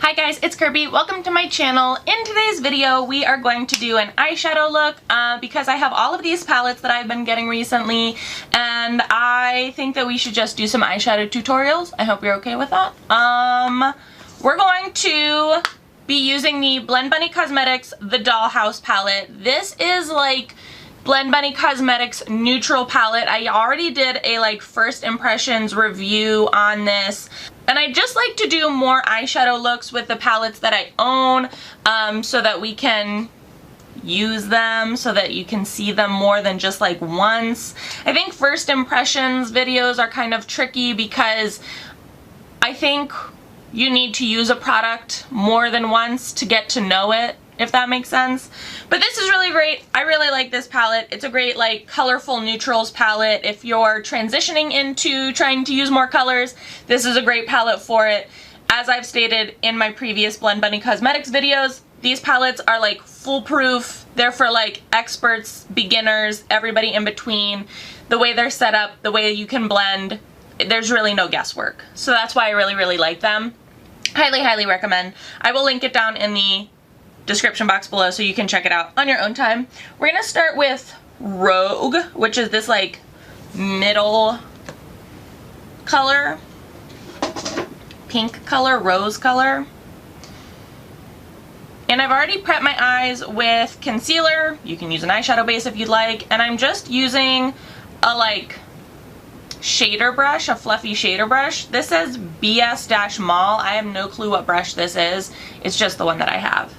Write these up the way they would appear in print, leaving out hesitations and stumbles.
Hi guys, it's Kirby. Welcome to my channel. In today's video, we are going to do an eyeshadow look because I have all of these palettes that I've been getting recently, and I think that we should just do some eyeshadow tutorials. I hope you're okay with that. We're going to be using the Blend Bunny Cosmetics The Dollhouse palette. This is like Blend Bunny Cosmetics neutral palette. I already did a first impressions review on this, and I just like to do more eyeshadow looks with the palettes that I own so that we can use them, so that you can see them more than just like once. I think first impressions videos are kind of tricky because I think you need to use a product more than once to get to know it, if that makes sense. But this is really great. I really like this palette. It's a great colorful neutrals palette. If you're transitioning into trying to use more colors, this is a great palette for it. As I've stated in my previous Blend Bunny Cosmetics videos, these palettes are foolproof. They're for experts, beginners, everybody in between. The way they're set up, the way you can blend, there's really no guesswork. So that's why I really like them. Highly recommend. I will link it down in the description box below so you can check it out on your own time. We're gonna start with Rogue, which is this middle color, pink color, rose color. And I've already prepped my eyes with concealer. You can use an eyeshadow base if you'd like, and I'm just using a shader brush, a fluffy shader brush. This says BS-Mall. I have no clue what brush this is. It's just the one that I have.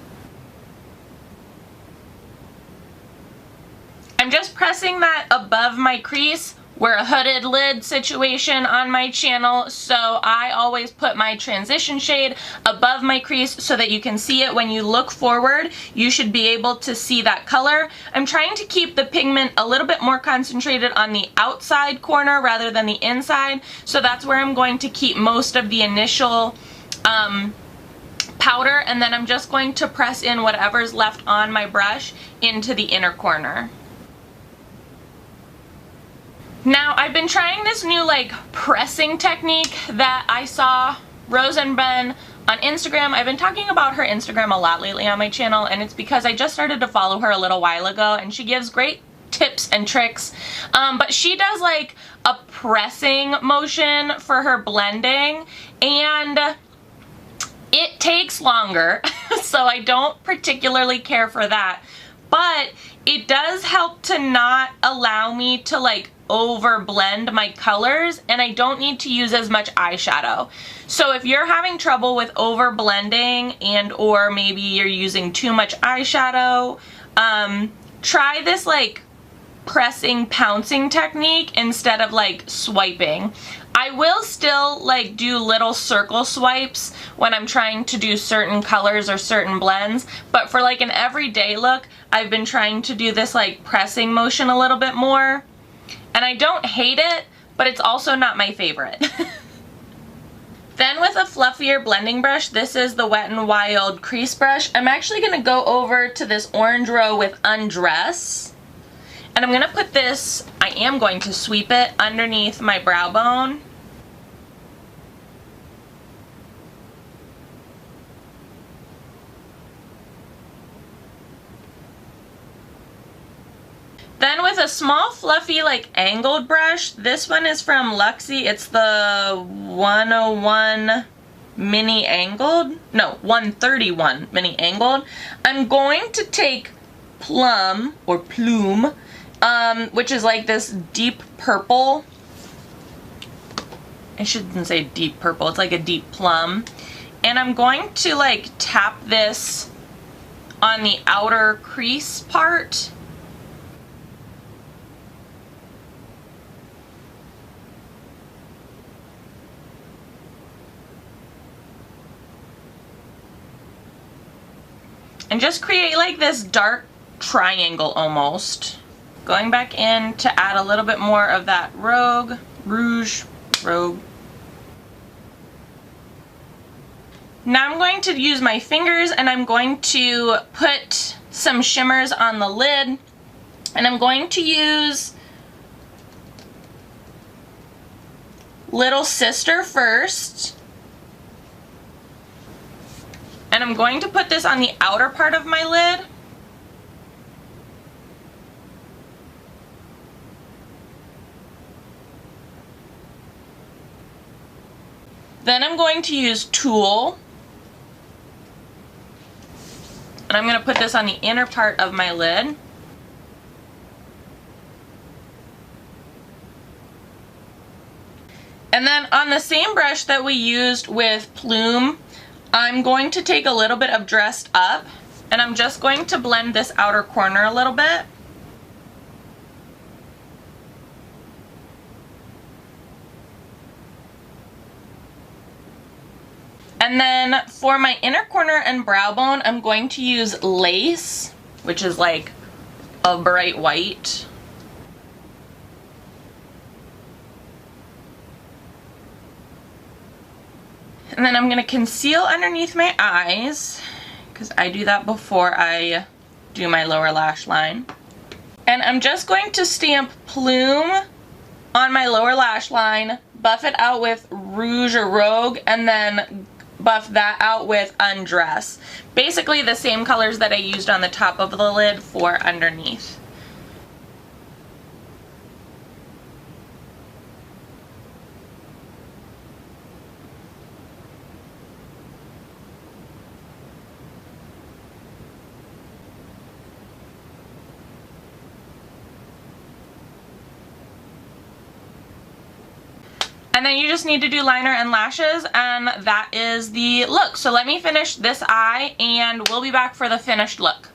I'm just pressing that above my crease. We're a hooded lid situation on my channel, so I always put my transition shade above my crease so that you can see it when you look forward. You should be able to see that color. I'm trying to keep the pigment a little bit more concentrated on the outside corner rather than the inside, so that's where I'm going to keep most of the initial powder, and then I'm just going to press in whatever's left on my brush into the inner corner. Now, I've been trying this new pressing technique that I saw Rose and Ben on Instagram. I've been talking about her Instagram a lot lately on my channel, and it's because I just started to follow her a little while ago, and she gives great tips and tricks. But she does a pressing motion for her blending, and it takes longer, so I don't particularly care for that. But it does help to not allow me to over blend my colors, and I don't need to use as much eyeshadow. So if you're having trouble with over blending and or maybe you're using too much eyeshadow, try this pressing pouncing technique instead of swiping. I will still do little circle swipes when I'm trying to do certain colors or certain blends, but for an everyday look, I've been trying to do this pressing motion a little bit more. And I don't hate it, but it's also not my favorite. Then with a fluffier blending brush, this is the Wet n Wild crease brush. I'm actually going to go over to this orange row with Undress. And I'm going to put this, I am going to sweep it underneath my brow bone. Then with a small fluffy angled brush, this one is from Luxie. It's the 101 mini angled, no, 131 mini angled. I'm going to take Plum or Plume, which is this deep purple. I shouldn't say deep purple, it's a deep plum. And I'm going to tap this on the outer crease part. And just create this dark triangle almost. Going back in to add a little bit more of that Rogue. Now I'm going to use my fingers and I'm going to put some shimmers on the lid. And I'm going to use Little Sister first. And I'm going to put this on the outer part of my lid. Then I'm going to use Tulle. And I'm going to put this on the inner part of my lid. And then on the same brush that we used with Plume, I'm going to take a little bit of Dressed Up, and I'm just going to blend this outer corner a little bit. And then for my inner corner and brow bone, I'm going to use Lace, which is like a bright white. And then I'm going to conceal underneath my eyes, because I do that before I do my lower lash line. And I'm just going to stamp Plume on my lower lash line, buff it out with Rouge or Rogue, and then buff that out with Undress. Basically the same colors that I used on the top of the lid for underneath. And then you just need to do liner and lashes, and that is the look. So let me finish this eye and we'll be back for the finished look.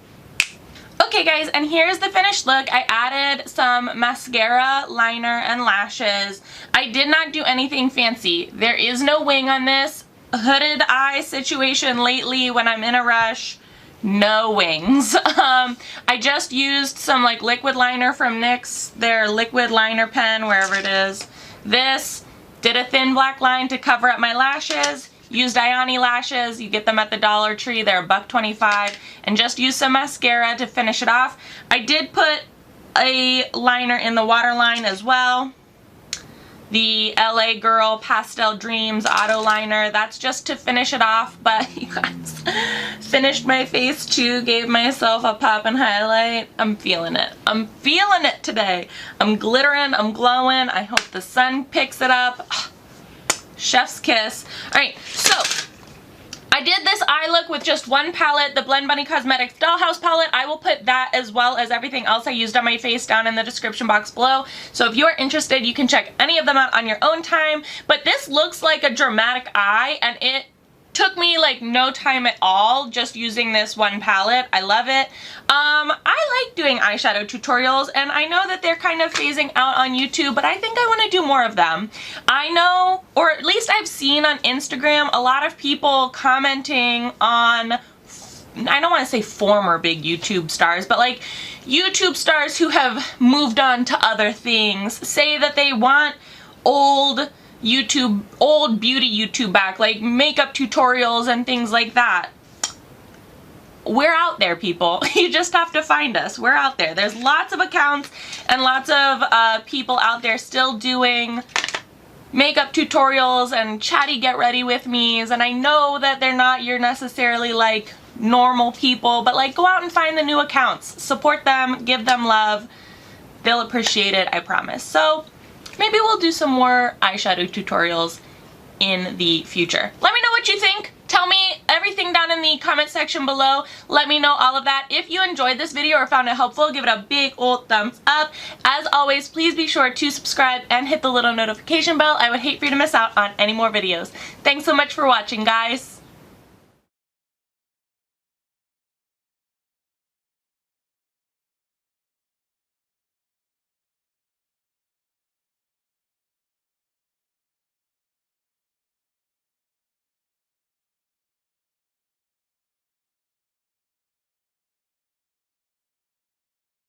Okay guys, and here's the finished look. I added some mascara, liner, and lashes. I did not do anything fancy. There is no wing on this. Hooded eye situation lately when I'm in a rush. No wings. I just used some like liquid liner from NYX, their liquid liner pen, wherever it is. This. Did a thin black line to cover up my lashes, used Ioni lashes, you get them at the Dollar Tree, they're $1.25, and just used some mascara to finish it off. I did put a liner in the waterline as well. The LA Girl Pastel Dreams Auto Liner, that's just to finish it off, but you guys, finished my face too, gave myself a pop and highlight. I'm feeling it. I'm feeling it today. I'm glittering, I'm glowing. I hope the sun picks it up. Chef's kiss. Alright, so I did this eye look with just one palette, the Blend Bunny Cosmetics Dollhouse palette. I will put that as well as everything else I used on my face down in the description box below. So if you are interested, you can check any of them out on your own time. But this looks like a dramatic eye, and it took me like no time at all just using this one palette. I love it. I like doing eyeshadow tutorials, and I know that they're kind of phasing out on YouTube, but I think I want to do more of them. I know, or at least I've seen on Instagram, a lot of people commenting on, I don't want to say former big YouTube stars, but like YouTube stars who have moved on to other things, say that they want old beauty YouTube back, like makeup tutorials and things like that. We're out there, people. You just have to find us. We're out there. There's lots of accounts and lots of people out there still doing makeup tutorials and chatty get ready with me's, and I know that they're not your necessarily like normal people, but like go out and find the new accounts. Support them, give them love. They'll appreciate it, I promise. So maybe we'll do some more eyeshadow tutorials in the future. Let me know what you think. Tell me everything down in the comment section below. Let me know all of that. If you enjoyed this video or found it helpful, give it a big old thumbs up. As always, please be sure to subscribe and hit the little notification bell. I would hate for you to miss out on any more videos. Thanks so much for watching, guys.